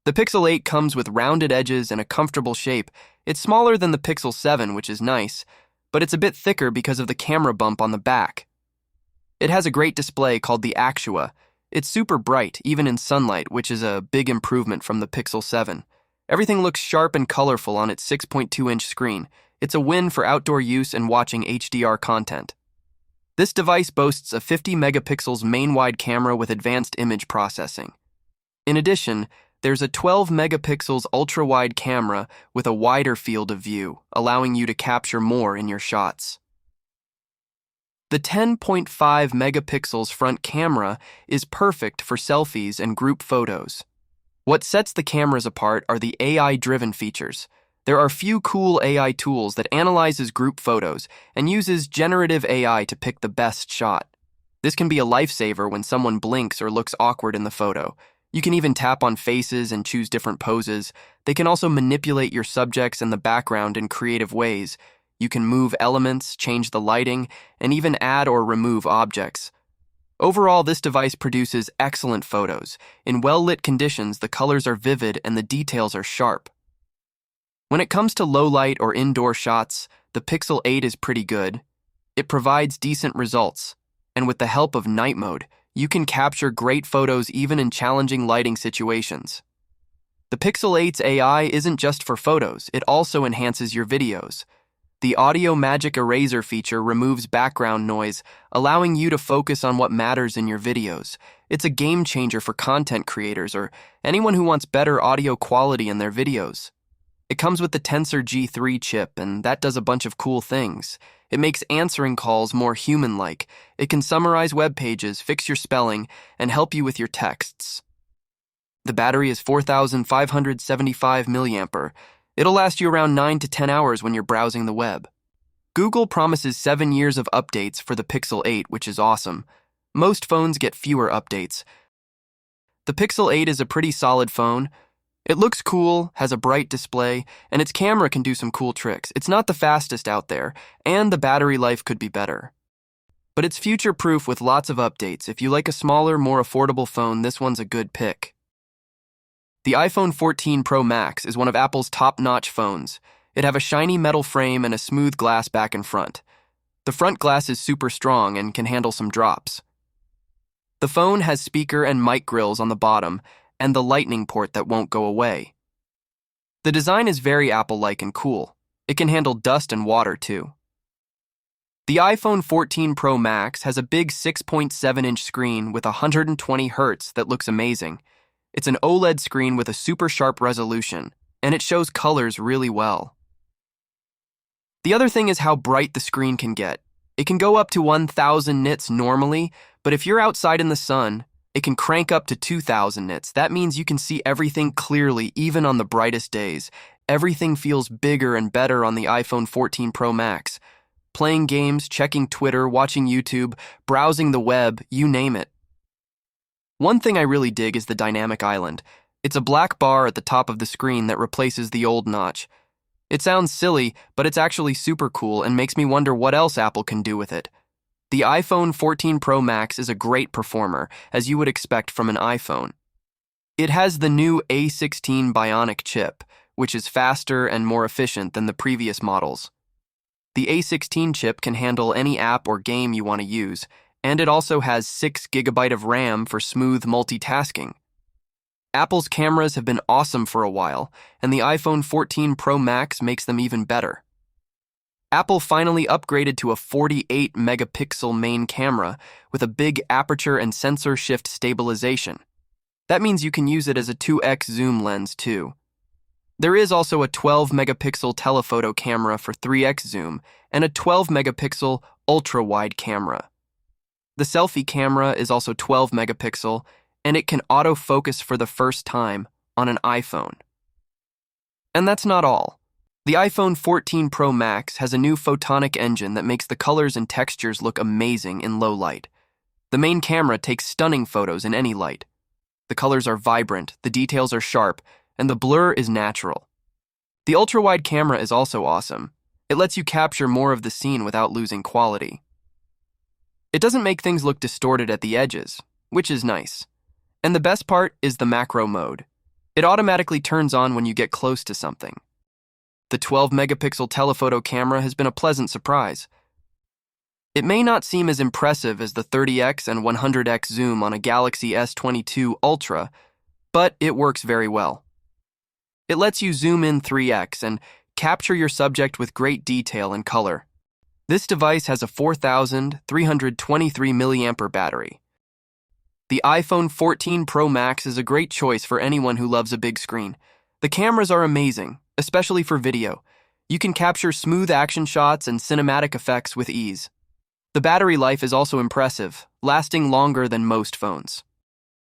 The Pixel 8 comes with rounded edges and a comfortable shape. It's smaller than the Pixel 7, which is nice, but it's a bit thicker because of the camera bump on the back. It has a great display called the Actua. It's super bright, even in sunlight, which is a big improvement from the Pixel 7. Everything looks sharp and colorful on its 6.2-inch screen. It's a win for outdoor use and watching HDR content. This device boasts a 50 megapixels main-wide camera with advanced image processing. In addition, there's a 12 megapixels ultra-wide camera with a wider field of view, allowing you to capture more in your shots. The 10.5 megapixels front camera is perfect for selfies and group photos. What sets the cameras apart are the AI-driven features. There are few cool AI tools that analyzes group photos and uses generative AI to pick the best shot. This can be a lifesaver when someone blinks or looks awkward in the photo. You can even tap on faces and choose different poses. They can also manipulate your subjects and the background in creative ways. You can move elements, change the lighting, and even add or remove objects. Overall, this device produces excellent photos. In well-lit conditions, the colors are vivid and the details are sharp. When it comes to low-light or indoor shots, the Pixel 8 is pretty good. It provides decent results, and with the help of night mode, you can capture great photos even in challenging lighting situations. The Pixel 8's AI isn't just for photos, it also enhances your videos. The Audio Magic Eraser feature removes background noise, allowing you to focus on what matters in your videos. It's a game changer for content creators or anyone who wants better audio quality in their videos. It comes with the Tensor G3 chip, and that does a bunch of cool things. It makes answering calls more human-like. It can summarize web pages, fix your spelling, and help you with your texts. The battery is 4,575 mAh. It'll last you around 9 to 10 hours when you're browsing the web. Google promises 7 years of updates for the Pixel 8, which is awesome. Most phones get fewer updates. The Pixel 8 is a pretty solid phone. It looks cool, has a bright display, and its camera can do some cool tricks. It's not the fastest out there, and the battery life could be better. But it's future-proof with lots of updates. If you like a smaller, more affordable phone, this one's a good pick. The iPhone 14 Pro Max is one of Apple's top-notch phones. It has a shiny metal frame and a smooth glass back and front. The front glass is super strong and can handle some drops. The phone has speaker and mic grills on the bottom, and the lightning port that won't go away. The design is very Apple-like and cool. It can handle dust and water too. The iPhone 14 Pro Max has a big 6.7-inch screen with 120 Hz that looks amazing. It's an OLED screen with a super sharp resolution, and it shows colors really well. The other thing is how bright the screen can get. It can go up to 1,000 nits normally, but if you're outside in the sun, it can crank up to 2,000 nits. That means you can see everything clearly, even on the brightest days. Everything feels bigger and better on the iPhone 14 Pro Max. Playing games, checking Twitter, watching YouTube, browsing the web, you name it. One thing I really dig is the dynamic island. It's a black bar at the top of the screen that replaces the old notch. It sounds silly, but it's actually super cool and makes me wonder what else Apple can do with it. The iPhone 14 Pro Max is a great performer, as you would expect from an iPhone. It has the new A16 Bionic chip, which is faster and more efficient than the previous models. The A16 chip can handle any app or game you want to use, and it also has 6 GB of RAM for smooth multitasking. Apple's cameras have been awesome for a while, and the iPhone 14 Pro Max makes them even better. Apple finally upgraded to a 48-megapixel main camera with a big aperture and sensor shift stabilization. That means you can use it as a 2x zoom lens too. There is also a 12-megapixel telephoto camera for 3x zoom and a 12-megapixel ultra-wide camera. The selfie camera is also 12 megapixel, and it can autofocus for the first time on an iPhone. And that's not all. The iPhone 14 Pro Max has a new photonic engine that makes the colors and textures look amazing in low light. The main camera takes stunning photos in any light. The colors are vibrant, the details are sharp, and the blur is natural. The ultra-wide camera is also awesome. It lets you capture more of the scene without losing quality. It doesn't make things look distorted at the edges, which is nice. And the best part is the macro mode. It automatically turns on when you get close to something. The 12-megapixel telephoto camera has been a pleasant surprise. It may not seem as impressive as the 30x and 100x zoom on a Galaxy S22 Ultra, but it works very well. It lets you zoom in 3x and capture your subject with great detail and color. This device has a 4,323 mAh battery. The iPhone 14 Pro Max is a great choice for anyone who loves a big screen. The cameras are amazing, especially for video. You can capture smooth action shots and cinematic effects with ease. The battery life is also impressive, lasting longer than most phones.